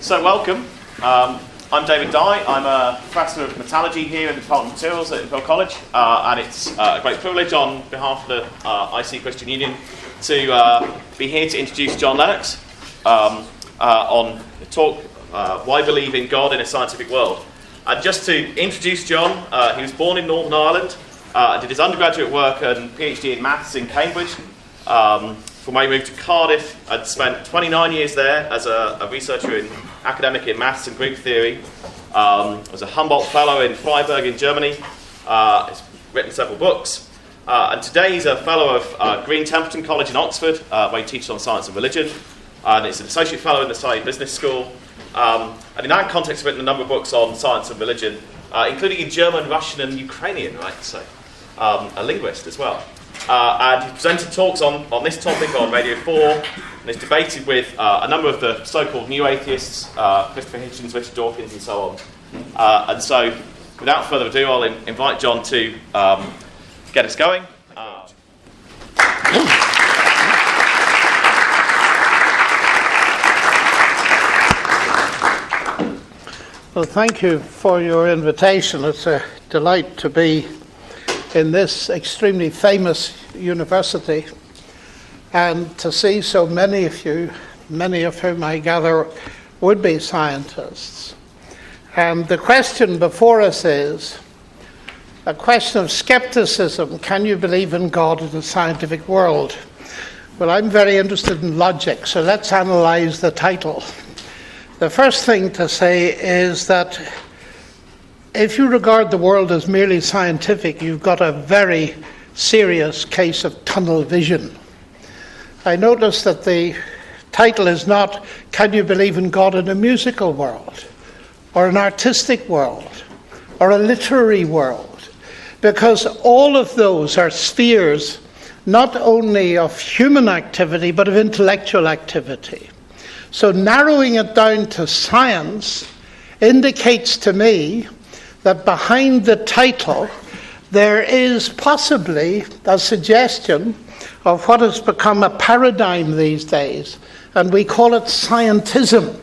So welcome. I'm David Dye. I'm a Professor of Metallurgy here in the Department of Materials at Imperial College, and it's a great privilege on behalf of the IC Christian Union to be here to introduce John Lennox on the talk, Why Believe in God in a Scientific World. And just to introduce John, he was born in Northern Ireland, did his undergraduate work and PhD in maths in Cambridge, from where he moved to Cardiff and spent 29 years there as a researcher in academic in maths and Greek theory. Was a Humboldt Fellow in Freiburg in Germany. He's written several books. And today he's a Fellow of Green Templeton College in Oxford, where he teaches on science and religion. And he's an Associate Fellow in the Surrey Business School. And in that context, he's written a number of books on science and religion, including in German, Russian and Ukrainian, right? So a linguist as well. And he's presented talks on this topic on Radio 4, and he's debated with a number of the so-called new atheists, Christopher Hitchens, Richard Dawkins, and so on. And so, without further ado, I'll invite John to get us going. Well, thank you for your invitation. It's a delight to be in this extremely famous university and to see so many of you, many of whom I gather would be scientists. And the question before us is a question of skepticism. Can you believe in God in the scientific world? Well, I'm very interested in logic, so let's analyze the title. The first thing to say is that if you regard the world as merely scientific, you've got a very serious case of tunnel vision. I notice that the title is not, can you believe in God in a musical world, or an artistic world, or a literary world? Because all of those are spheres not only of human activity, but of intellectual activity. So narrowing it down to science indicates to me that behind the title there is possibly a suggestion of what has become a paradigm these days, and we call it Scientism.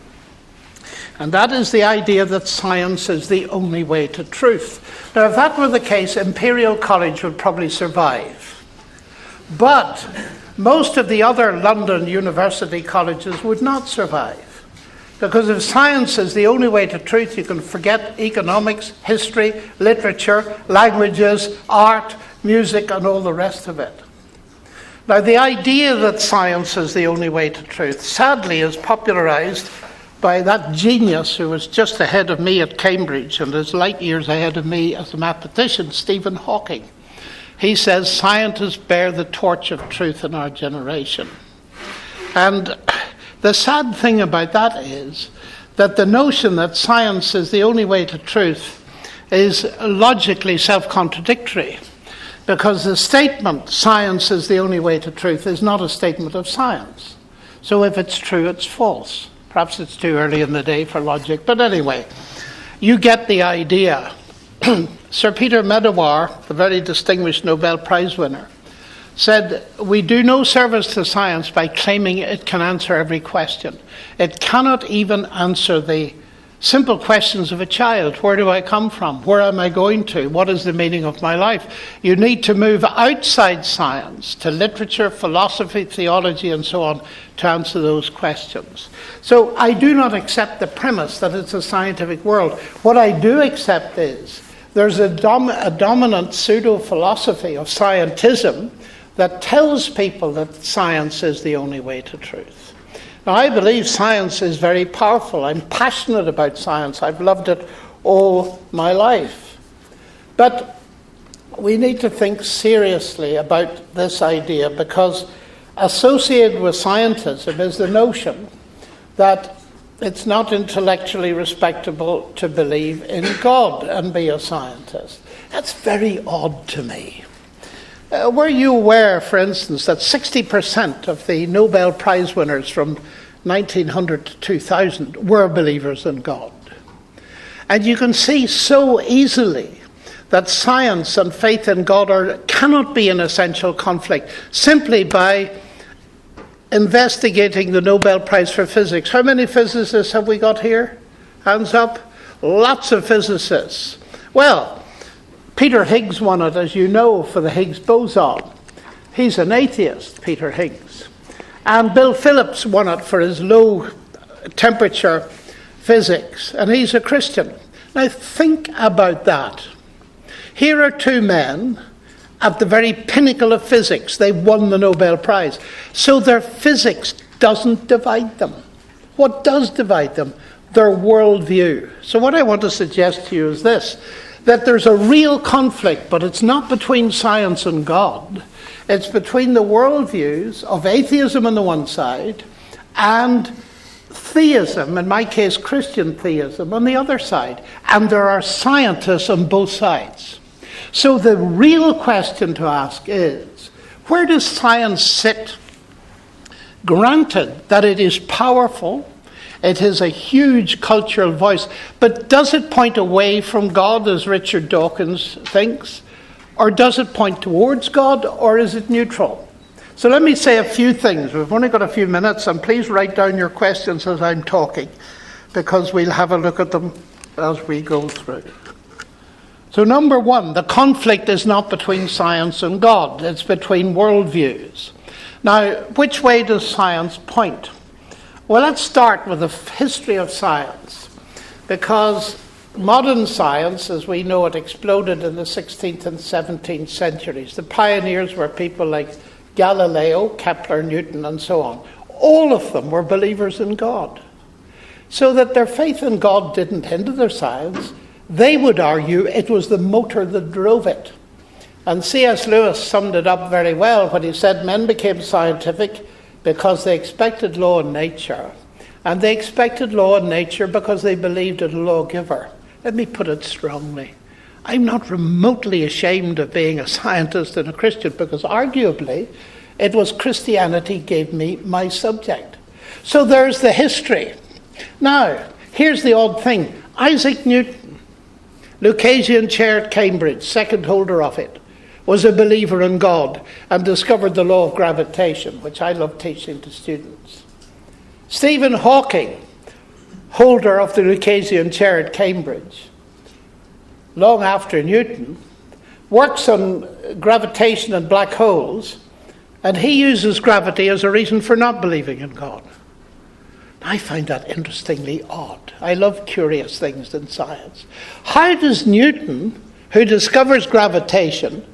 And that is the idea that science is the only way to truth. Now, if that were the case, Imperial College would probably survive. But most of the other London university colleges would not survive. Because if science is the only way to truth, you can forget economics, history, literature, languages, art, music, and all the rest of it. Now, the idea that science is the only way to truth, sadly, is popularized by that genius who was just ahead of me at Cambridge and is light years ahead of me as a mathematician, Stephen Hawking. He says scientists bear the torch of truth in our generation. And the sad thing about that is that the notion that science is the only way to truth is logically self-contradictory, because the statement, science is the only way to truth, is not a statement of science. So if it's true, it's false. Perhaps it's too early in the day for logic, but anyway, you get the idea. Sir Peter Medawar, the very distinguished Nobel Prize winner, said, we do no service to science by claiming it can answer every question. It cannot even answer the simple questions of a child. Where do I come from? Where am I going to? What is the meaning of my life? You need to move outside science to literature, philosophy, theology, and so on to answer those questions. So I do not accept the premise that it's a scientific world. What I do accept is there's a dominant pseudo-philosophy of scientism that tells people that science is the only way to truth. Now, I believe science is very powerful. I'm passionate about science. I've loved it all my life. But we need to think seriously about this idea, because associated with scientism is the notion that it's not intellectually respectable to believe in God and be a scientist. That's very odd to me. Were you aware, for instance, that 60% of the Nobel Prize winners from 1900 to 2000 were believers in God? And you can see so easily that science and faith in God cannot be in essential conflict simply by investigating the Nobel Prize for Physics. How many physicists have we got here? Hands up. Lots of physicists. Well, Peter Higgs won it, as you know, for the Higgs boson. He's an atheist, Peter Higgs. And Bill Phillips won it for his low temperature physics, and he's a Christian. Now think about that. Here are two men at the very pinnacle of physics. They won the Nobel Prize. So their physics doesn't divide them. What does divide them? Their worldview. So what I want to suggest to you is this, that there's a real conflict, but it's not between science and God. It's between the worldviews of atheism on the one side and theism, in my case Christian theism, on the other side. And there are scientists on both sides. So the real question to ask is, where does science sit? Granted that it is powerful, it has a huge cultural voice, but does it point away from God, as Richard Dawkins thinks? Or does it point towards God, or is it neutral? So let me say a few things. We've only got a few minutes, and please write down your questions as I'm talking, because we'll have a look at them as we go through. So number one, the conflict is not between science and God, it's between worldviews. Now, which way does science point? Well, let's start with the history of science, because modern science, as we know it, exploded in the 16th and 17th centuries. The pioneers were people like Galileo, Kepler, Newton, and so on. All of them were believers in God. So that their faith in God didn't hinder their science. They would argue it was the motor that drove it. And C.S. Lewis summed it up very well when he said men became scientific because they expected law in nature. And they expected law in nature because they believed in a lawgiver. Let me put it strongly. I'm not remotely ashamed of being a scientist and a Christian, because arguably it was Christianity gave me my subject. So there's the history. Now, here's the odd thing. Isaac Newton, Lucasian chair at Cambridge, second holder of it, was a believer in God and discovered the law of gravitation, which I love teaching to students. Stephen Hawking, holder of the Lucasian chair at Cambridge, long after Newton, works on gravitation and black holes, and he uses gravity as a reason for not believing in God. I find that interestingly odd. I love curious things in science. How does Newton, who discovers gravitation,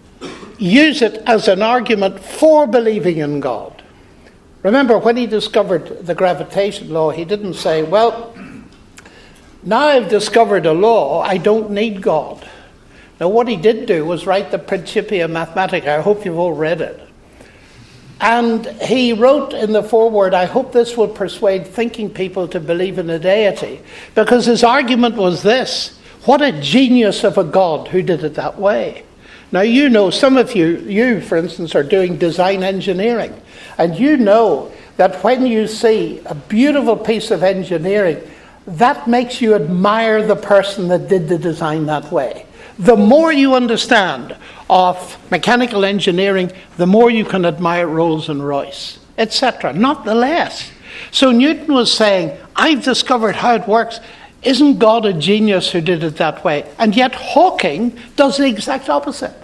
use it as an argument for believing in God? Remember, when he discovered the gravitation law, he didn't say, well, now I've discovered a law, I don't need God. Now, what he did do was write the Principia Mathematica. I hope you've all read it. And he wrote in the foreword, I hope this will persuade thinking people to believe in a deity. Because his argument was this: what a genius of a God who did it that way. Now, you know, some of you, for instance, are doing design engineering. And you know that when you see a beautiful piece of engineering, that makes you admire the person that did the design that way. The more you understand of mechanical engineering, the more you can admire Rolls and Royce, etc. Not the less. So Newton was saying, I've discovered how it works. Isn't God a genius who did it that way? And yet Hawking does the exact opposite.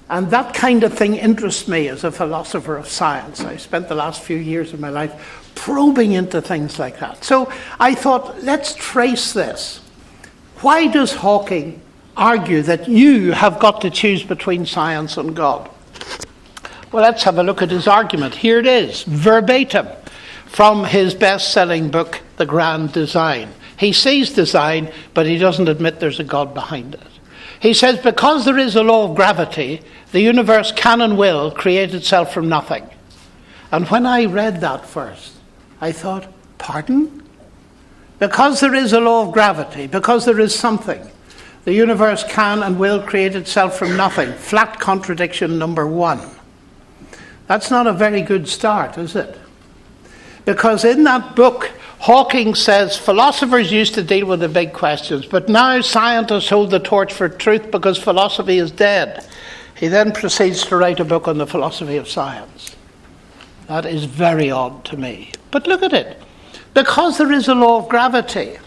And that kind of thing interests me as a philosopher of science. I spent the last few years of my life probing into things like that. So I thought, let's trace this. Why does Hawking argue that you have got to choose between science and God? Well, let's have a look at his argument. Here it is, verbatim, from his best-selling book, The Grand Design. He sees design, but he doesn't admit there's a God behind it. He says, because there is a law of gravity, the universe can and will create itself from nothing. And when I read that first, I thought, pardon? Because there is a law of gravity, because there is something, the universe can and will create itself from nothing. Flat contradiction number one. That's not a very good start, is it? Because in that book, Hawking says philosophers used to deal with the big questions, but now scientists hold the torch for truth because philosophy is dead. He then proceeds to write a book on the philosophy of science. That is very odd to me. But look at it. Because there is a law of gravity.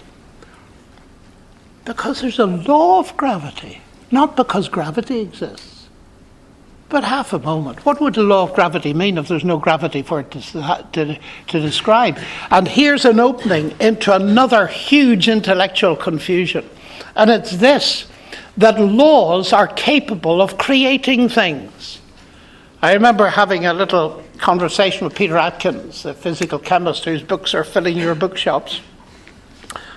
Because there's a law of gravity. Not because gravity exists. But half a moment. What would the law of gravity mean if there's no gravity for it to describe? And here's an opening into another huge intellectual confusion. And it's this, that laws are capable of creating things. I remember having a little conversation with Peter Atkins, a physical chemist whose books are filling your bookshops.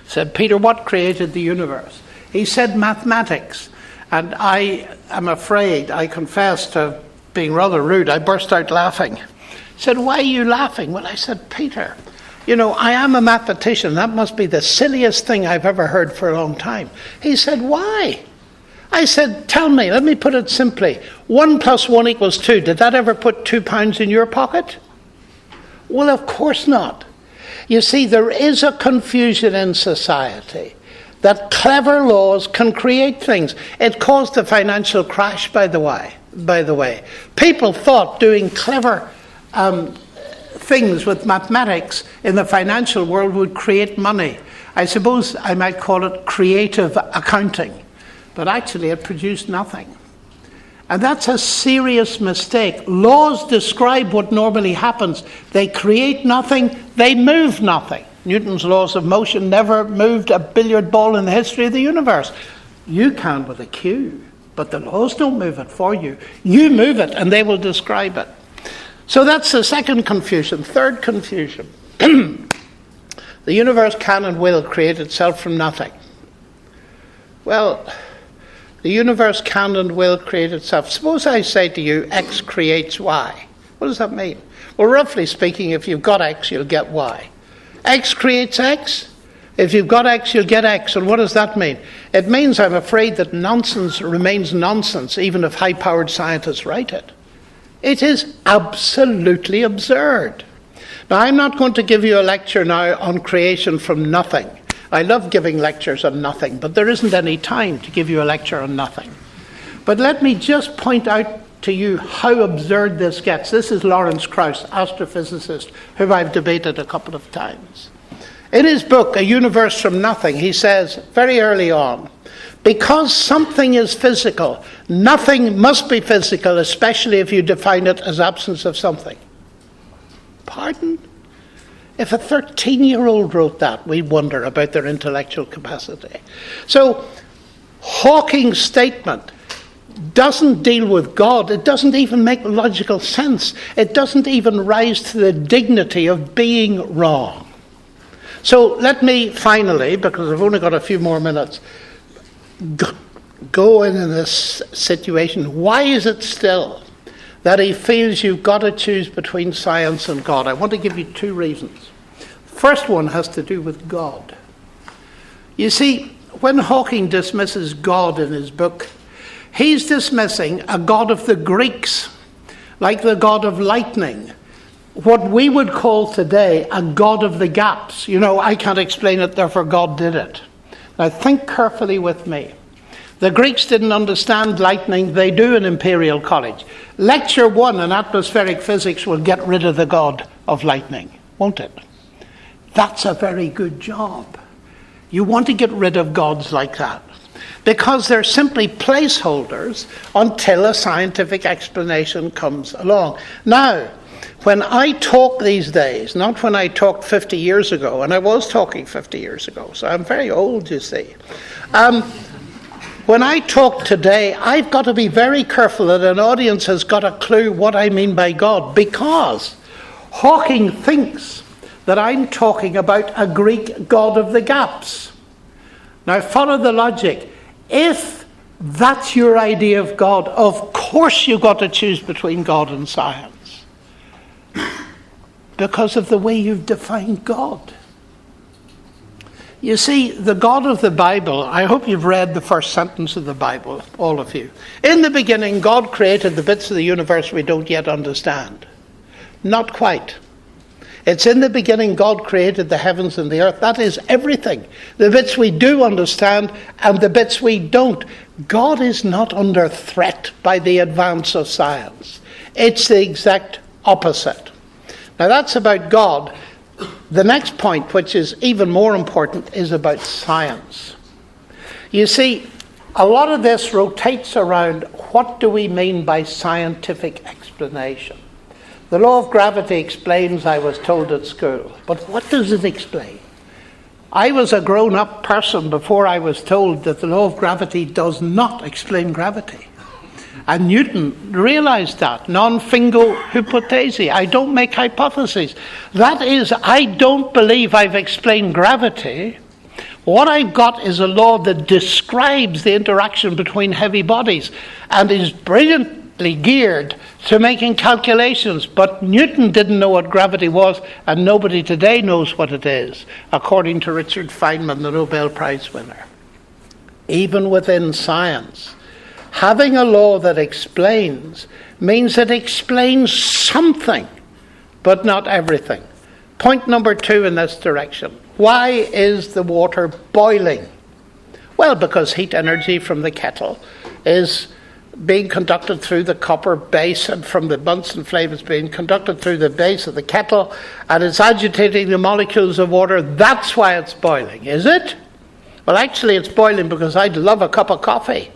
Said, Peter, what created the universe? He said mathematics. And I am afraid, I confess to being rather rude, I burst out laughing. He said, why are you laughing? Well, I said, Peter, I am a mathematician. That must be the silliest thing I've ever heard for a long time. He said, why? I said, tell me, let me put it simply. 1 + 1 = 2. Did that ever put £2 in your pocket? Well, of course not. You see, there is a confusion in society that clever laws can create things. It caused the financial crash, by the way. People thought doing clever things with mathematics in the financial world would create money. I suppose I might call it creative accounting. But actually it produced nothing. And that's a serious mistake. Laws describe what normally happens. They create nothing, they move nothing. Newton's laws of motion never moved a billiard ball in the history of the universe. You can with a cue, but the laws don't move it for you. You move it and they will describe it. So that's the second confusion. Third confusion. The universe can and will create itself from nothing. Well, the universe can and will create itself. Suppose I say to you, X creates Y. What does that mean? Well, roughly speaking, if you've got X, you'll get Y. X creates X. If you've got X, you'll get X. And what does that mean? It means, I'm afraid, that nonsense remains nonsense, even if high-powered scientists write it. It is absolutely absurd. Now, I'm not going to give you a lecture now on creation from nothing. I love giving lectures on nothing, but there isn't any time to give you a lecture on nothing. But let me just point out to you how absurd this gets. This is Lawrence Krauss, astrophysicist, whom I've debated a couple of times. In his book, A Universe from Nothing, he says very early on, because something is physical, nothing must be physical, especially if you define it as absence of something. Pardon? If a 13-year-old wrote that, we wonder about their intellectual capacity. So, Hawking's statement doesn't deal with God. It doesn't even make logical sense. It doesn't even rise to the dignity of being wrong. So let me finally, because I've only got a few more minutes, go in this situation. Why is it still that he feels you've got to choose between science and God? I want to give you two reasons. First one has to do with God. You see, when Hawking dismisses God in his book, he's dismissing a God of the Greeks, like the God of lightning, what we would call today a God of the gaps. I can't explain it, therefore God did it. Now think carefully with me. The Greeks didn't understand lightning, they do in Imperial College. Lecture 1 in atmospheric physics will get rid of the God of lightning, won't it? That's a very good job. You want to get rid of gods like that, because they're simply placeholders until a scientific explanation comes along. Now, when I talk these days, not when I talked 50 years ago, and I was talking 50 years ago, so I'm very old, you see. When I talk today, I've got to be very careful that an audience has got a clue what I mean by God, because Hawking thinks that I'm talking about a Greek God of the gaps. Now follow the logic. If that's your idea of God, of course you've got to choose between God and science, because of the way you've defined God. You see, the God of the Bible, I hope you've read the first sentence of the Bible, all of you. In the beginning, God created the bits of the universe we don't yet understand. Not quite. It's in the beginning God created the heavens and the earth. That is everything. The bits we do understand and the bits we don't. God is not under threat by the advance of science. It's the exact opposite. Now that's about God. The next point, which is even more important, is about science. You see, a lot of this rotates around what do we mean by scientific explanation. The law of gravity explains, I was told at school, but what does it explain? I was a grown-up person before I was told that the law of gravity does not explain gravity. And Newton realized that. Non fingo hypothesi. I don't make hypotheses. That is, I don't believe I've explained gravity. What I've got is a law that describes the interaction between heavy bodies and is brilliantly geared to making calculations. But Newton didn't know what gravity was, and nobody today knows what it is, according to Richard Feynman, the Nobel Prize winner. Even within science, having a law that explains means it explains something, but not everything. Point number 2 in this direction. Why is the water boiling? Well, because heat energy from the kettle is being conducted through the copper base, and from the Bunsen flame is being conducted through the base of the kettle, and it's agitating the molecules of water. That's why it's boiling, is it? Well, actually, it's boiling because I'd love a cup of coffee.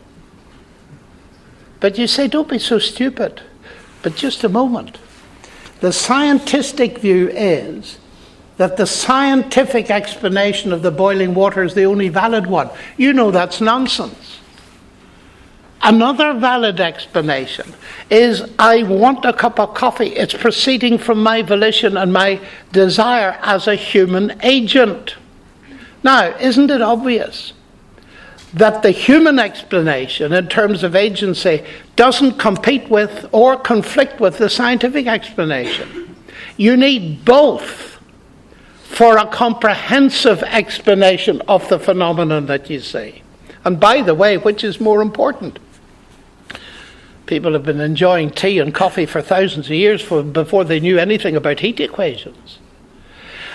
But you say, don't be so stupid. But just a moment. The scientific view is that the scientific explanation of the boiling water is the only valid one. You know that's nonsense. Another valid explanation is I want a cup of coffee. It's proceeding from my volition and my desire as a human agent. Now, isn't it obvious that the human explanation in terms of agency doesn't compete with or conflict with the scientific explanation? You need both for a comprehensive explanation of the phenomenon that you see. And by the way, which is more important? People have been enjoying tea and coffee for thousands of years before they knew anything about heat equations.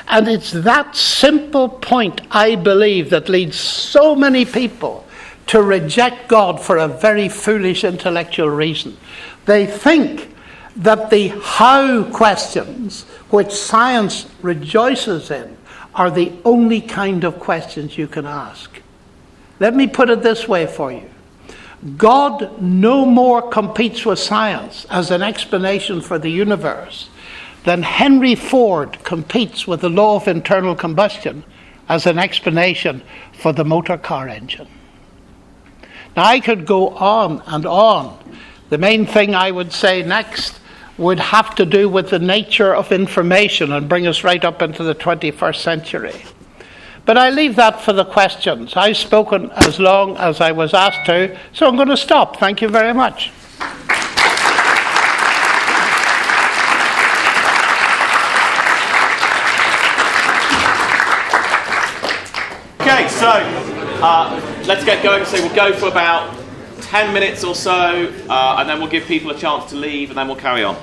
And it's that simple point, I believe, that leads so many people to reject God for a very foolish intellectual reason. They think that the how questions, which science rejoices in, are the only kind of questions you can ask. Let me put it this way for you. God no more competes with science as an explanation for the universe than Henry Ford competes with the law of internal combustion as an explanation for the motor car engine. Now, I could go on and on. The main thing I would say next would have to do with the nature of information and bring us right up into the 21st century. But I leave that for the questions. I've spoken as long as I was asked to, so I'm going to stop. Thank you very much. Okay, so let's get going. So we'll go for about 10 minutes or so, and then we'll give people a chance to leave, and then we'll carry on.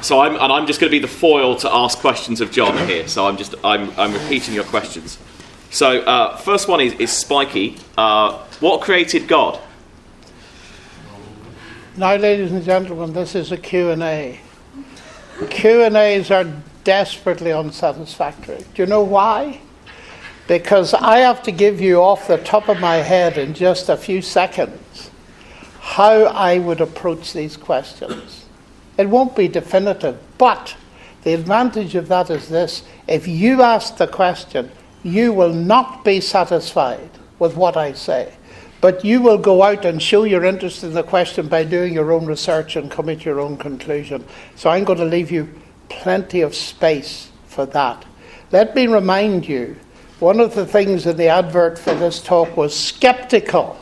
So I'm just going to be the foil to ask questions of John here. So I'm repeating your questions. So first one is spiky. What created God? Now, ladies and gentlemen, this is a Q&A. Q&As are desperately unsatisfactory. Do you know why? Because I have to give you off the top of my head in just a few seconds how I would approach these questions. It won't be definitive, but the advantage of that is this. If you ask the question, you will not be satisfied with what I say, but you will go out and show your interest in the question by doing your own research and come at your own conclusion. So I'm going to leave you plenty of space for that. Let me remind you, one of the things in the advert for this talk was skeptical.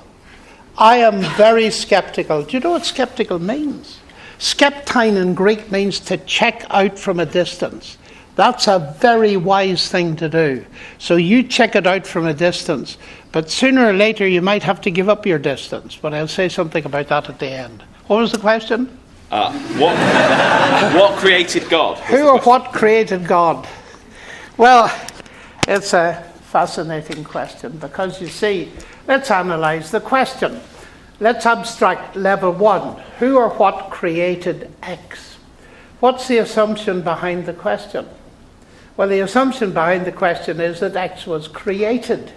I am very skeptical. Do you know what skeptical means? Skeptine in Greek means to check out from a distance. That's a very wise thing to do. So you check it out from a distance, but sooner or later you might have to give up your distance. But I'll say something about that at the end. What was the question? What created God? Who or what created God? Well, it's a fascinating question because, you see, let's analyze the question. let's abstract level 1. Who or what created X? What's the assumption behind the question? Well, the assumption behind the question is that X was created.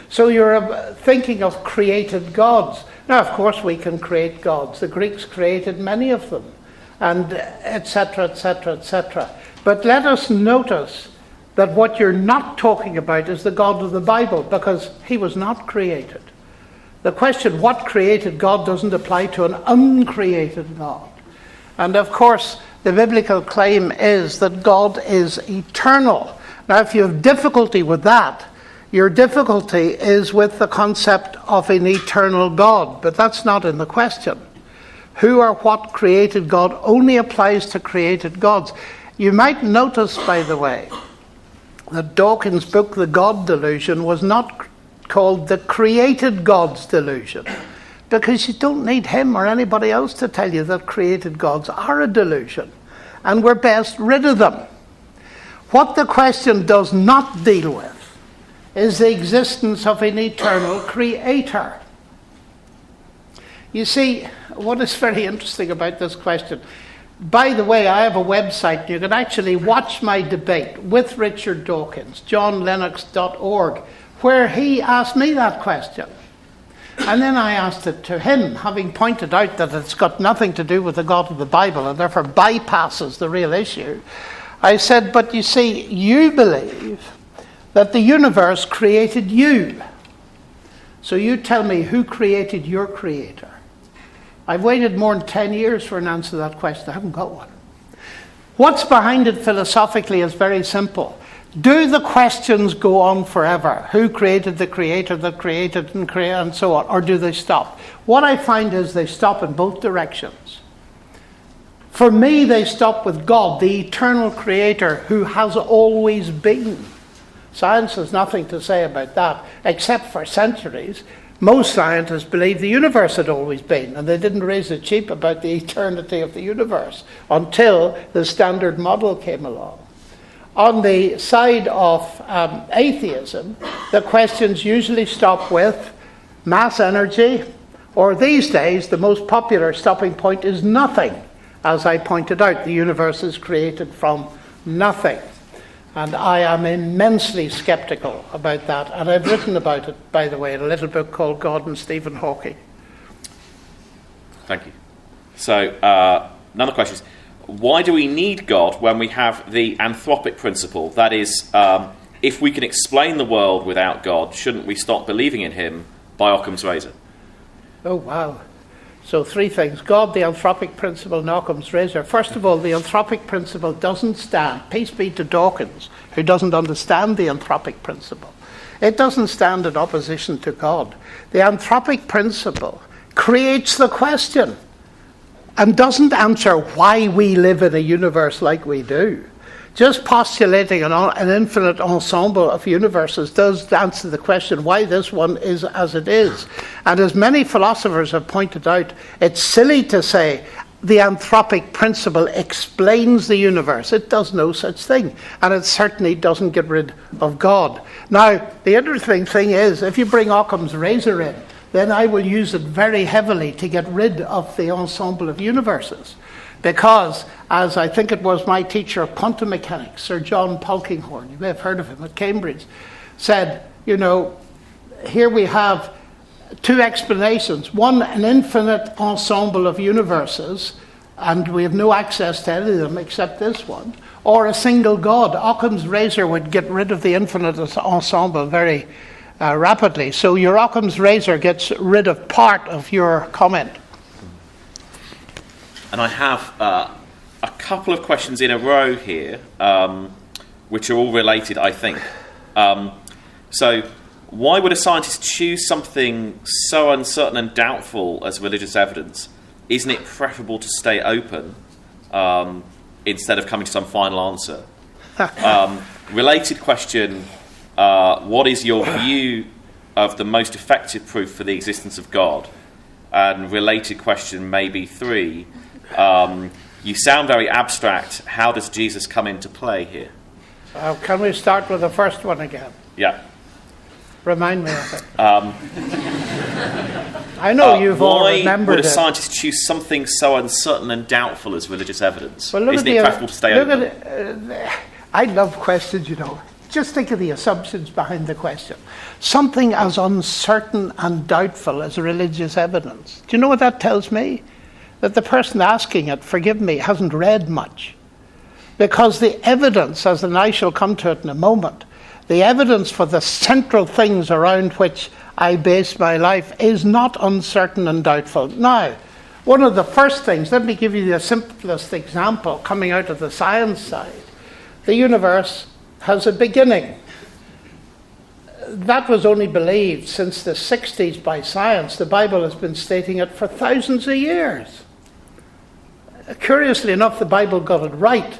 So you're thinking of created gods. Now, of course, we can create gods. The Greeks created many of them, and etc., etc., etc. But let us notice that what you're not talking about is the God of the Bible, because he was not created. The question, what created God, doesn't apply to an uncreated God. And of course, the biblical claim is that God is eternal. Now, if you have difficulty with that, your difficulty is with the concept of an eternal God, but that's not in the question. Who or what created God only applies to created gods. You might notice, by the way, that Dawkins' book, The God Delusion, was not called The Created Gods Delusion, because you don't need him or anybody else to tell you that created gods are a delusion, and we're best rid of them. What the question does not deal with is the existence of an eternal creator. You see, what is very interesting about this question, by the way, I have a website. You can actually watch my debate with Richard Dawkins, johnlennox.org, where he asked me that question. And then I asked it to him, having pointed out that it's got nothing to do with the God of the Bible and therefore bypasses the real issue. I said, but you see, you believe that the universe created you. So you tell me, who created your creator? I've waited more than 10 years for an answer to that question. I haven't got one. What's behind it philosophically is very simple. Do the questions go on forever? Who created the creator that created and so on? Or do they stop? What I find is they stop in both directions. For me, they stop with God, the eternal creator who has always been. Science has nothing to say about that, except for centuries. Most scientists believe the universe had always been, and they didn't raise a cheep about the eternity of the universe until the Standard Model came along. On the side of atheism, the questions usually stop with mass energy, or these days, the most popular stopping point is nothing. As I pointed out, the universe is created from nothing. And I am immensely skeptical about that. And I've written about it, by the way, in a little book called God and Stephen Hawking. Thank you. So, another question is, why do we need God when we have the Anthropic Principle? That is, if we can explain the world without God, shouldn't we stop believing in him by Occam's razor? Oh, wow. So 3 things. God, the Anthropic Principle, and Occam's razor. First of all, the Anthropic Principle doesn't stand, peace be to Dawkins, who doesn't understand the Anthropic Principle. It doesn't stand in opposition to God. The Anthropic Principle creates the question and doesn't answer why we live in a universe like we do. Just postulating an infinite ensemble of universes does answer the question why this one is as it is. And as many philosophers have pointed out, it's silly to say the Anthropic Principle explains the universe. It does no such thing. And it certainly doesn't get rid of God. Now, the interesting thing is, if you bring Occam's razor in, then I will use it very heavily to get rid of the ensemble of universes. Because, as I think it was my teacher of quantum mechanics, Sir John Polkinghorne, you may have heard of him at Cambridge, said, here we have 2 explanations. One, an infinite ensemble of universes, and we have no access to any of them except this one, or a single God. Occam's razor would get rid of the infinite ensemble very rapidly. So your Occam's razor gets rid of part of your comment. And I have a couple of questions in a row here, which are all related, I think. So, why would a scientist choose something so uncertain and doubtful as religious evidence? Isn't it preferable to stay open instead of coming to some final answer? Related question, what is your view of the most effective proof for the existence of God? And related question, maybe 3, you sound very abstract. How does Jesus come into play here? Can we start with the first one again? Yeah. Remind me of it. I know you've all remembered it. Why would a scientist choose something so uncertain and doubtful as religious evidence? Well, Isn't it preferable to stay open? I love questions, Just think of the assumptions behind the question. Something as uncertain and doubtful as religious evidence. Do you know what that tells me? That the person asking it, forgive me, hasn't read much. Because the evidence, as I shall come to it in a moment, the evidence for the central things around which I base my life is not uncertain and doubtful. Now, one of the first things, let me give you the simplest example coming out of the science side. The universe has a beginning. That was only believed since the 60s by science. The Bible has been stating it for thousands of years. Curiously enough, the Bible got it right,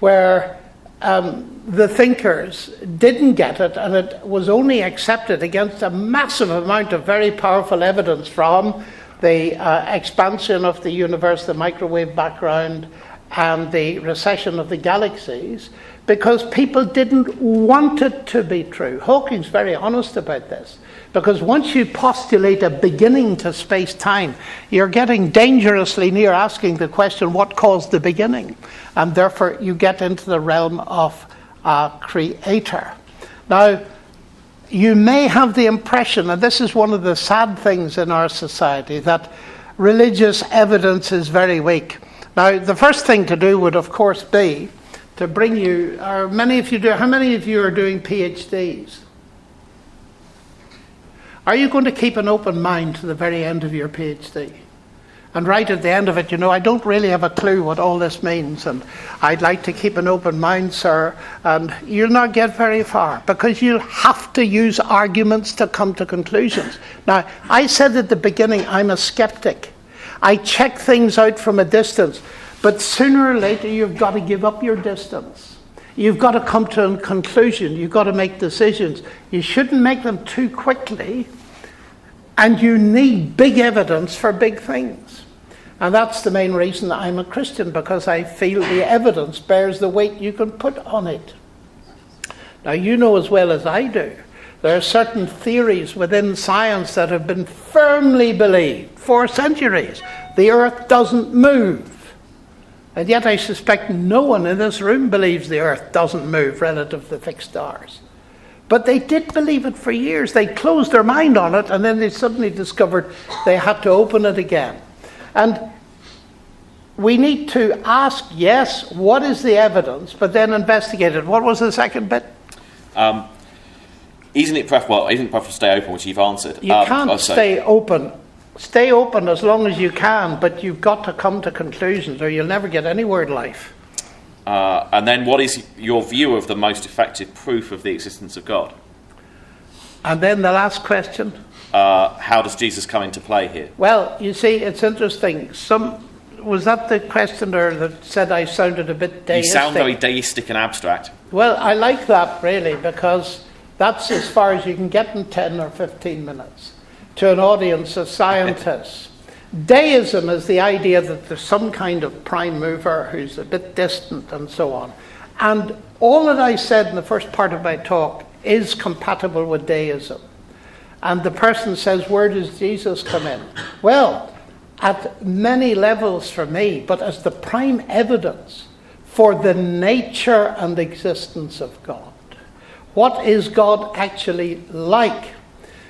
where the thinkers didn't get it, and it was only accepted against a massive amount of very powerful evidence from the expansion of the universe, the microwave background, and the recession of the galaxies, because people didn't want it to be true. Hawking's very honest about this, because once you postulate a beginning to space-time, you're getting dangerously near asking the question, what caused the beginning? And therefore you get into the realm of creator. Now, you may have the impression, and this is one of the sad things in our society, that religious evidence is very weak. Now, the first thing to do would, of course, be to bring you, how many of you are doing PhDs? Are you going to keep an open mind to the very end of your PhD? And right at the end of it, I don't really have a clue what all this means, and I'd like to keep an open mind, sir, and you'll not get very far, because you'll have to use arguments to come to conclusions. Now, I said at the beginning, I'm a skeptic. I check things out from a distance, but sooner or later you've got to give up your distance. You've got to come to a conclusion. You've got to make decisions. You shouldn't make them too quickly, and you need big evidence for big things. And that's the main reason that I'm a Christian, because I feel the evidence bears the weight you can put on it. Now, you know as well as I do, there are certain theories within science that have been firmly believed for centuries. The earth doesn't move. And yet I suspect no one in this room believes the earth doesn't move relative to fixed stars. But they did believe it for years. They closed their mind on it, and then they suddenly discovered they had to open it again. And we need to ask, yes, what is the evidence, but then investigate it. What was the second bit? Isn't it preferable to stay open, which you've answered? You can't stay open. Stay open as long as you can, but you've got to come to conclusions, or you'll never get anywhere in life. And then what is your view of the most effective proof of the existence of God? And then the last question. How does Jesus come into play here? Well, you see, it's interesting. Was that the questioner that said I sounded a bit deistic? You sound very deistic and abstract. Well, I like that, really, because that's as far as you can get in 10 or 15 minutes to an audience of scientists. Deism is the idea that there's some kind of prime mover who's a bit distant and so on. And all that I said in the first part of my talk is compatible with deism. And the person says, where does Jesus come in? Well, at many levels for me, but as the prime evidence for the nature and existence of God. What is God actually like?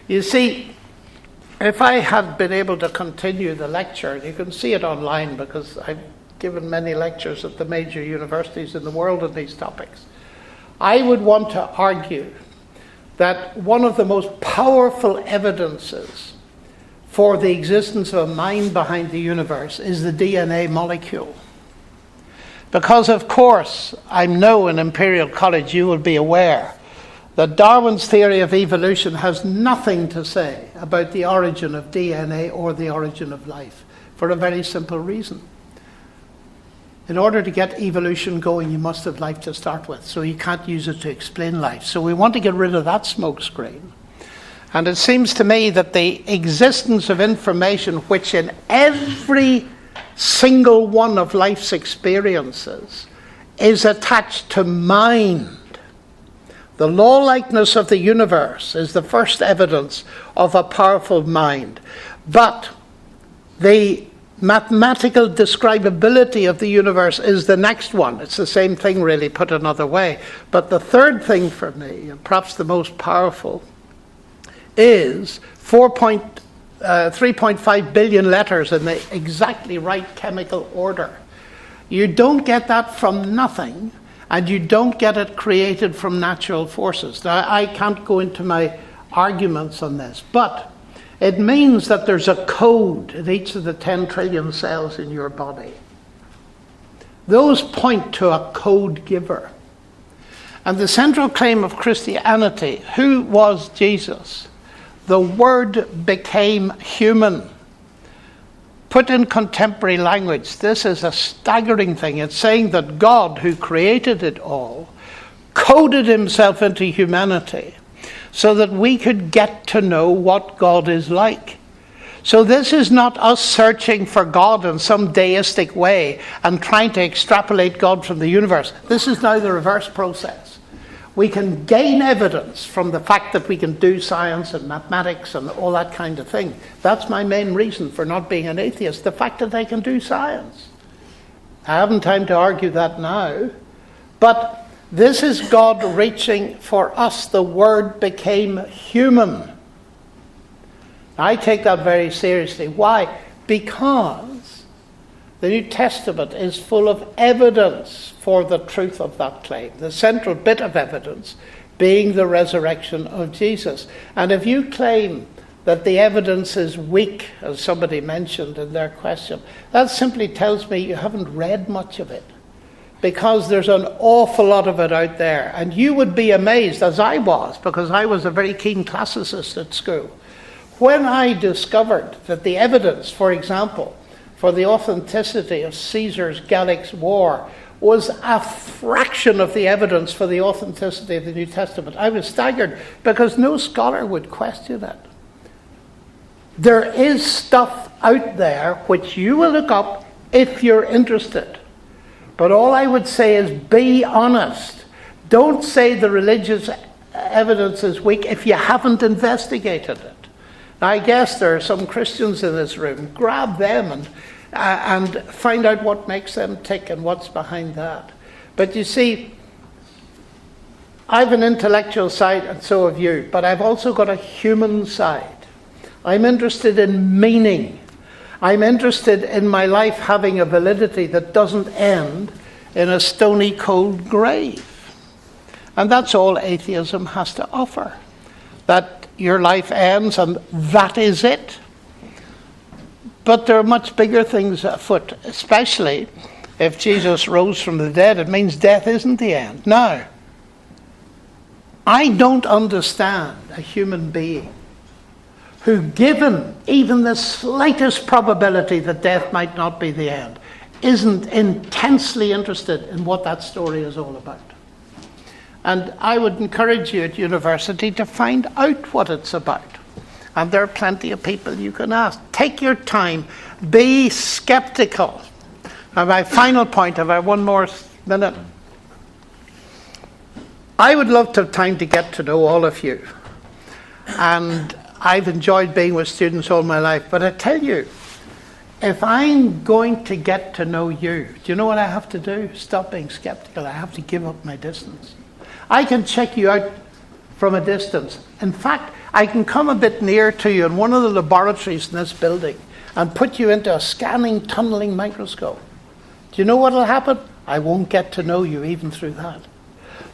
You see, if I had been able to continue the lecture, and you can see it online because I've given many lectures at the major universities in the world on these topics, I would want to argue that one of the most powerful evidences for the existence of a mind behind the universe is the DNA molecule. Because, of course, I know in Imperial College you will be aware that Darwin's theory of evolution has nothing to say about the origin of DNA or the origin of life, for a very simple reason. In order to get evolution going, you must have life to start with, so you can't use it to explain life. So we want to get rid of that smokescreen. And it seems to me that the existence of information which in every single one of life's experiences is attached to mind. The law-likeness of the universe is the first evidence of a powerful mind. But the mathematical describability of the universe is the next one. It's the same thing, really, put another way. But the third thing for me, and perhaps the most powerful, is 3.5 billion letters in the exactly right chemical order. You don't get that from nothing, and you don't get it created from natural forces. Now, I can't go into my arguments on this, but it means that there's a code in each of the 10 trillion cells in your body. Those point to a code giver. And the central claim of Christianity, who was Jesus? The Word became human. Put in contemporary language, this is a staggering thing. It's saying that God, who created it all, coded himself into humanity so that we could get to know what God is like. So this is not us searching for God in some deistic way and trying to extrapolate God from the universe. This is now the reverse process. We can gain evidence from the fact that we can do science and mathematics and all that kind of thing. That's my main reason for not being an atheist, the fact that they can do science. I haven't time to argue that now, but this is God reaching for us. The Word became human. I take that very seriously. Why? Because the New Testament is full of evidence for the truth of that claim. The central bit of evidence being the resurrection of Jesus. And if you claim that the evidence is weak, as somebody mentioned in their question, that simply tells me you haven't read much of it. Because there's an awful lot of it out there. And you would be amazed, as I was, because I was a very keen classicist at school, when I discovered that the evidence, for example, for the authenticity of Caesar's Gallic War was a fraction of the evidence for the authenticity of the New Testament. I was staggered because no scholar would question it. There is stuff out there which you will look up if you're interested. But all I would say is be honest. Don't say the religious evidence is weak if you haven't investigated it. Now, I guess there are some Christians in this room. Grab them and find out what makes them tick and what's behind that. But you see, I have an intellectual side and so have you, but I've also got a human side. I'm interested in meaning. I'm interested in my life having a validity that doesn't end in a stony cold grave. And that's all atheism has to offer. That your life ends and that is it. But there are much bigger things afoot, especially if Jesus rose from the dead. It means death isn't the end. Now, I don't understand a human being who, given even the slightest probability that death might not be the end, isn't intensely interested in what that story is all about. And I would encourage you at university to find out what it's about. And there are plenty of people you can ask. Take your time. Be skeptical. And my final point, if I have one more minute. I would love to have time to get to know all of you. And I've enjoyed being with students all my life. But I tell you, if I'm going to get to know you, do you know what I have to do? Stop being skeptical. I have to give up my distance. I can check you out from a distance. In fact, I can come a bit near to you in one of the laboratories in this building and put you into a scanning, tunneling microscope. Do you know what will happen? I won't get to know you even through that.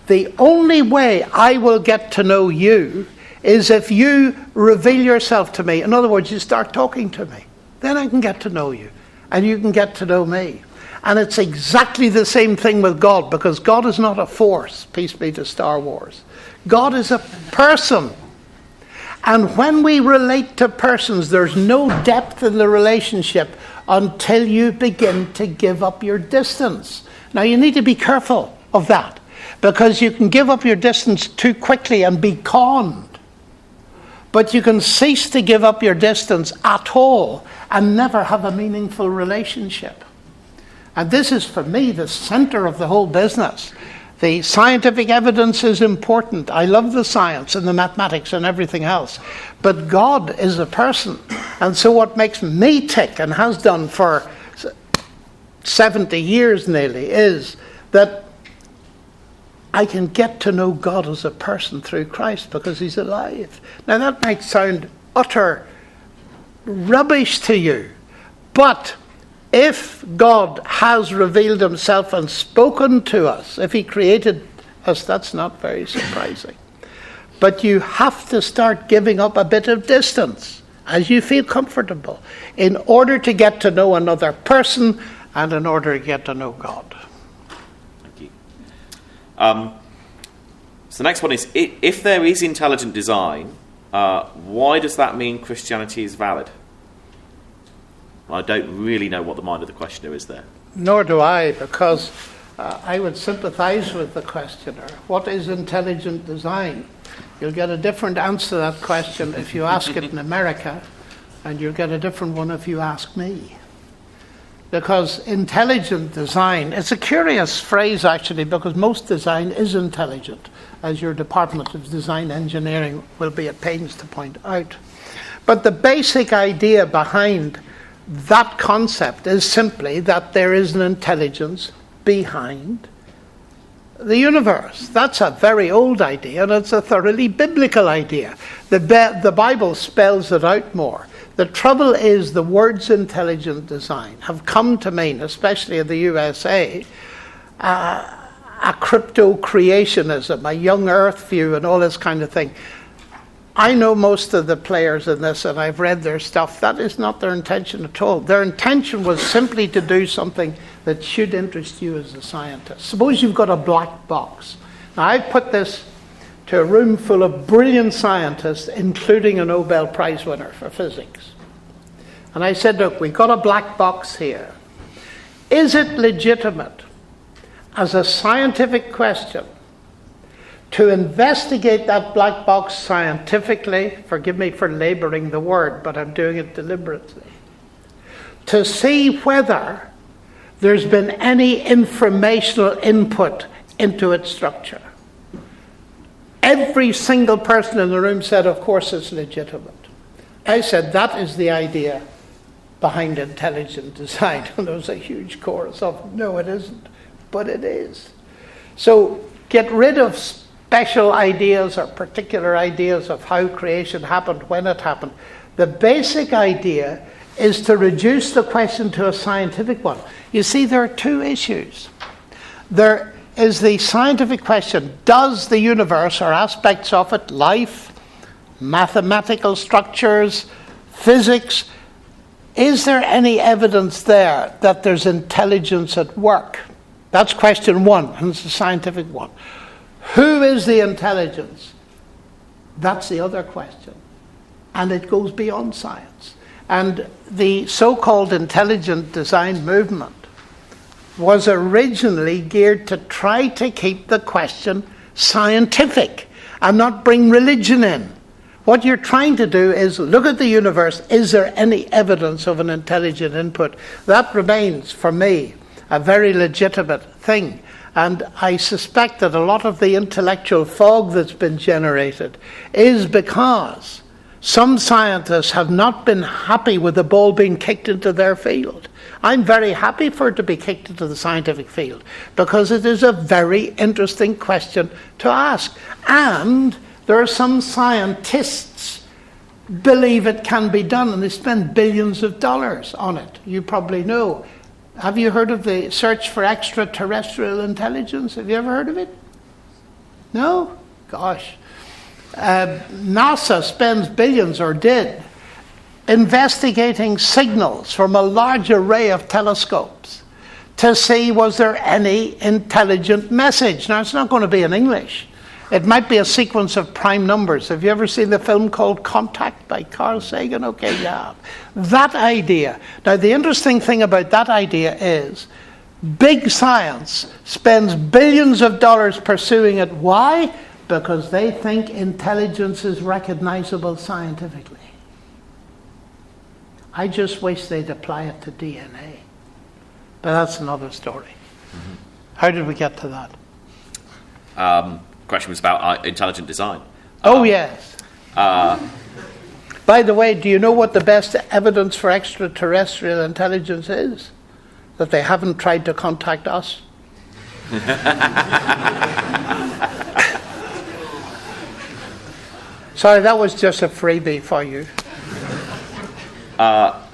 The only way I will get to know you is if you reveal yourself to me. In other words, you start talking to me. Then I can get to know you, and you can get to know me. And it's exactly the same thing with God, because God is not a force, peace be to Star Wars. God is a person. And when we relate to persons, there's no depth in the relationship until you begin to give up your distance. Now, you need to be careful of that, because you can give up your distance too quickly and be conned. But you can cease to give up your distance at all and never have a meaningful relationship. And this is, for me, the center of the whole business. The scientific evidence is important. I love the science and the mathematics and everything else. But God is a person. And so what makes me tick, and has done for 70 years nearly, is that I can get to know God as a person through Christ because he's alive. Now that might sound utter rubbish to you, but if God has revealed himself and spoken to us, if he created us, that's not very surprising. But you have to start giving up a bit of distance as you feel comfortable in order to get to know another person and in order to get to know God. Thank you. So the next one is, if there is intelligent design, why does that mean Christianity is valid? I don't really know what the mind of the questioner is there. Nor do I, because I would sympathize with the questioner. What is intelligent design? You'll get a different answer to that question if you ask it in America, and you'll get a different one if you ask me. Because intelligent design, it's a curious phrase actually, because most design is intelligent, as your Department of Design Engineering will be at pains to point out. But the basic idea behind that concept is simply that there is an intelligence behind the universe. That's a very old idea, and it's a thoroughly biblical idea. The Bible spells it out more. The trouble is the words intelligent design have come to mean, especially in the USA, a crypto-creationism, a young earth view and all this kind of thing. I know most of the players in this, and I've read their stuff. That is not their intention at all. Their intention was simply to do something that should interest you as a scientist. Suppose you've got a black box. Now, I put this to a room full of brilliant scientists, including a Nobel Prize winner for physics. And I said, look, we've got a black box here. Is it legitimate as a scientific question to investigate that black box scientifically, forgive me for laboring the word, but I'm doing it deliberately, to see whether there's been any informational input into its structure? Every single person in the room said, of course it's legitimate. I said, that is the idea behind intelligent design. And there was a huge chorus of, no, it isn't, but it is. So get rid of special ideas or particular ideas of how creation happened, when it happened. The basic idea is to reduce the question to a scientific one. You see, there are two issues. There is the scientific question, does the universe or aspects of it, life, mathematical structures, physics, is there any evidence there that there's intelligence at work? That's question one, and it's a scientific one. Who is the intelligence? That's the other question. And it goes beyond science. And the so-called intelligent design movement was originally geared to try to keep the question scientific and not bring religion in. What you're trying to do is look at the universe. Is there any evidence of an intelligent input? That remains, for me, a very legitimate thing. And I suspect that a lot of the intellectual fog that's been generated is because some scientists have not been happy with the ball being kicked into their field. I'm very happy for it to be kicked into the scientific field because it is a very interesting question to ask. And there are some scientists believe it can be done, and they spend billions of dollars on it. You probably know. Have you heard of the search for extraterrestrial intelligence? Have you ever heard of it? No? Gosh. NASA spends billions, or did, investigating signals from a large array of telescopes to see was there any intelligent message. Now, it's not going to be in English. It might be a sequence of prime numbers. Have you ever seen the film called Contact by Carl Sagan? Okay, yeah. That idea. Now, the interesting thing about that idea is big science spends billions of dollars pursuing it. Why? Because they think intelligence is recognizable scientifically. I just wish they'd apply it to DNA. But that's another story. Mm-hmm. How did we get to that? question was about intelligent design. Yes. By the way, do you know what the best evidence for extraterrestrial intelligence is? That they haven't tried to contact us. Sorry, that was just a freebie for you.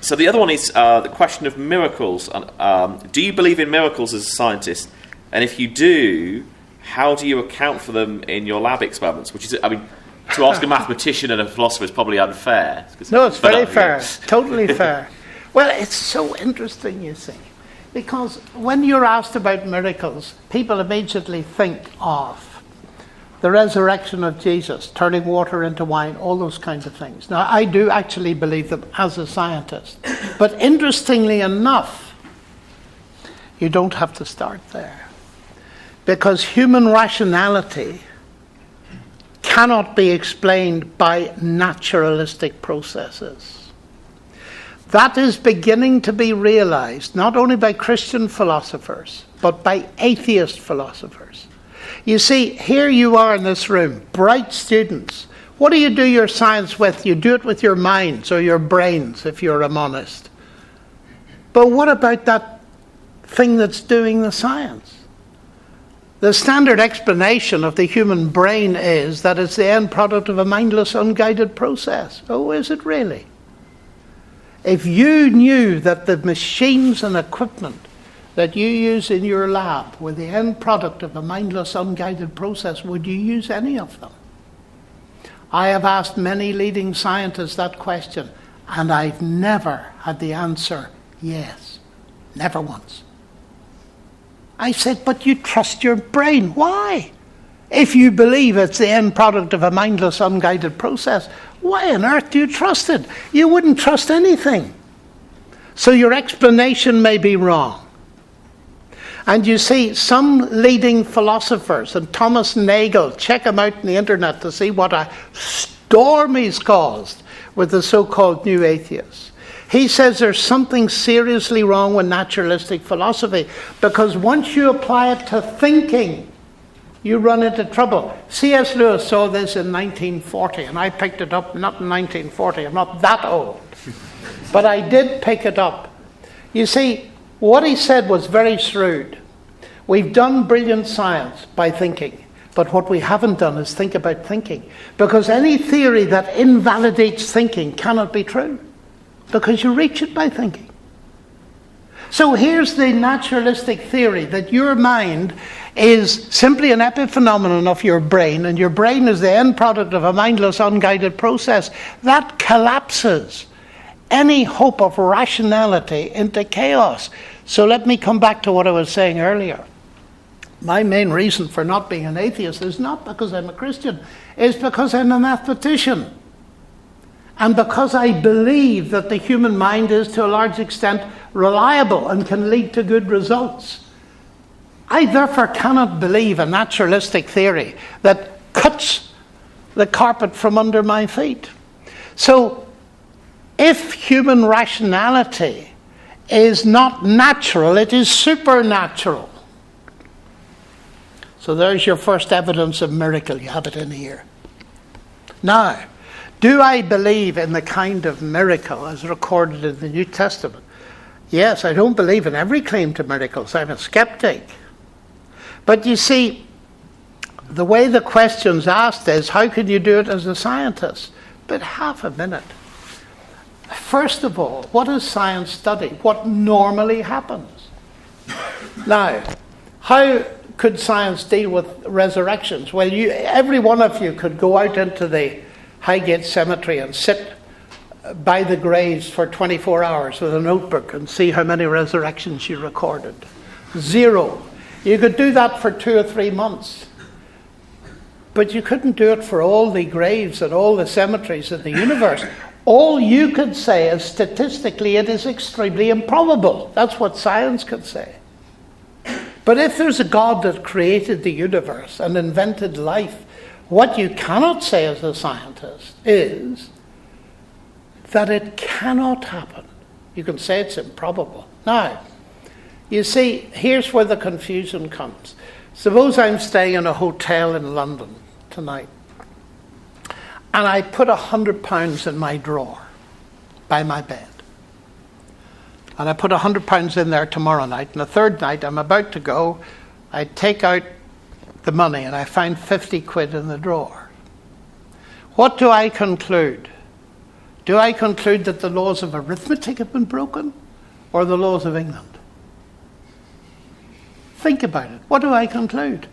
So the other one is the question of miracles. Do you believe in miracles as a scientist? And if you do, how do you account for them in your lab experiments? Which is, I mean, to ask a mathematician and a philosopher is probably unfair. No, it's very fair. Totally fair. Well, it's so interesting, you see. Because when you're asked about miracles, people immediately think of the resurrection of Jesus, turning water into wine, all those kinds of things. Now, I do actually believe them as a scientist. But interestingly enough, you don't have to start there. Because human rationality cannot be explained by naturalistic processes. That is beginning to be realized, not only by Christian philosophers, but by atheist philosophers. You see, here you are in this room, bright students. What do you do your science with? You do it with your minds or your brains, if you're a monist. But what about that thing that's doing the science? The standard explanation of the human brain is that it's the end product of a mindless, unguided process. Oh, is it really? If you knew that the machines and equipment that you use in your lab were the end product of a mindless, unguided process, would you use any of them? I have asked many leading scientists that question, and I've never had the answer yes. Never once. I said, but you trust your brain. Why? If you believe it's the end product of a mindless, unguided process, why on earth do you trust it? You wouldn't trust anything. So your explanation may be wrong. And you see, some leading philosophers, and Thomas Nagel, check him out on the internet to see what a storm he's caused with the so-called new atheists. He says there's something seriously wrong with naturalistic philosophy, because once you apply it to thinking, you run into trouble. C.S. Lewis saw this in 1940, and I picked it up not in 1940. I'm not that old. But I did pick it up. You see, what he said was very shrewd. We've done brilliant science by thinking, but what we haven't done is think about thinking. Because any theory that invalidates thinking cannot be true, because you reach it by thinking. So here's the naturalistic theory that your mind is simply an epiphenomenon of your brain, and your brain is the end product of a mindless, unguided process. That collapses any hope of rationality into chaos. So let me come back to what I was saying earlier. My main reason for not being an atheist is not because I'm a Christian, it's because I'm a mathematician. And because I believe that the human mind is to a large extent reliable and can lead to good results. I therefore cannot believe a naturalistic theory that cuts the carpet from under my feet. So, if human rationality is not natural, it is supernatural. So there's your first evidence of miracle. You have it in here. Now, do I believe in the kind of miracle as recorded in the New Testament? Yes, I don't believe in every claim to miracles. I'm a skeptic. But you see, the way the question's asked is, how can you do it as a scientist? But half a minute. First of all, what does science study? What normally happens? Now, how could science deal with resurrections? Well, every one of you could go out into the Highgate Cemetery and sit by the graves for 24 hours with a notebook and see how many resurrections you recorded. 0. You could do that for 2 or 3 months. But you couldn't do it for all the graves and all the cemeteries in the universe. All you could say is statistically it is extremely improbable. That's what science could say. But if there's a God that created the universe and invented life, what you cannot say as a scientist is that it cannot happen. You can say it's improbable. Now, you see, here's where the confusion comes. Suppose I'm staying in a hotel in London tonight, and I put £100 in my drawer by my bed. And I put £100 in there tomorrow night, and the third night I'm about to go, I take out the money and I find 50 quid in the drawer. What do I conclude? Do I conclude that the laws of arithmetic have been broken, or the laws of England? Think about it. What do I conclude?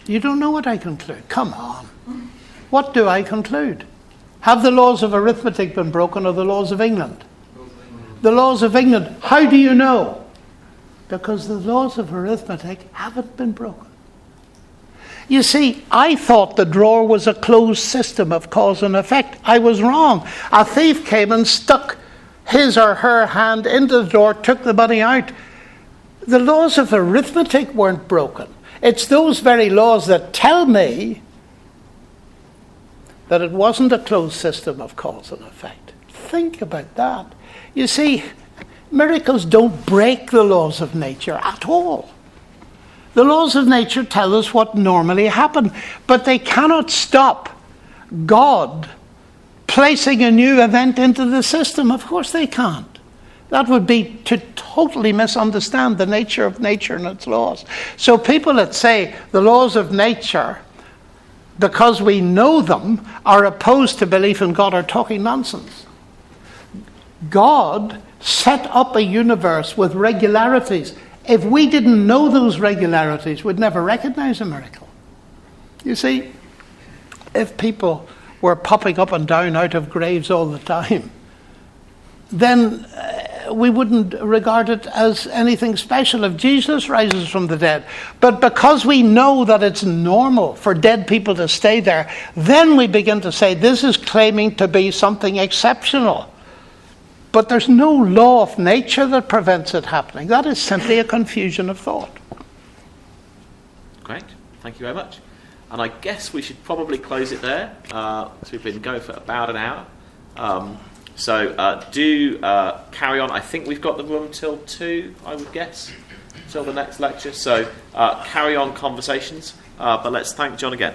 You don't know what I conclude. Come on. What do I conclude? Have the laws of arithmetic been broken, or the laws of England? The laws of England. How do you know? Because the laws of arithmetic haven't been broken. You see, I thought the drawer was a closed system of cause and effect. I was wrong. A thief came and stuck his or her hand into the drawer, took the money out. The laws of arithmetic weren't broken. It's those very laws that tell me that it wasn't a closed system of cause and effect. Think about that. You see, miracles don't break the laws of nature at all. The laws of nature tell us what normally happens, but they cannot stop God placing a new event into the system. Of course they can't. That would be to totally misunderstand the nature of nature and its laws. So people that say the laws of nature, because we know them, are opposed to belief in God are talking nonsense. God set up a universe with regularities. If we didn't know those regularities, we'd never recognize a miracle. You see, if people were popping up and down out of graves all the time, then we wouldn't regard it as anything special if Jesus rises from the dead. But because we know that it's normal for dead people to stay there, then we begin to say this is claiming to be something exceptional. But there's no law of nature that prevents it happening. That is simply a confusion of thought. Great. Thank you very much. And I guess we should probably close it there. So we've been going for about an hour. So do carry on. I think we've got the room till 2, I would guess, till the next lecture. So carry on conversations. But let's thank John again.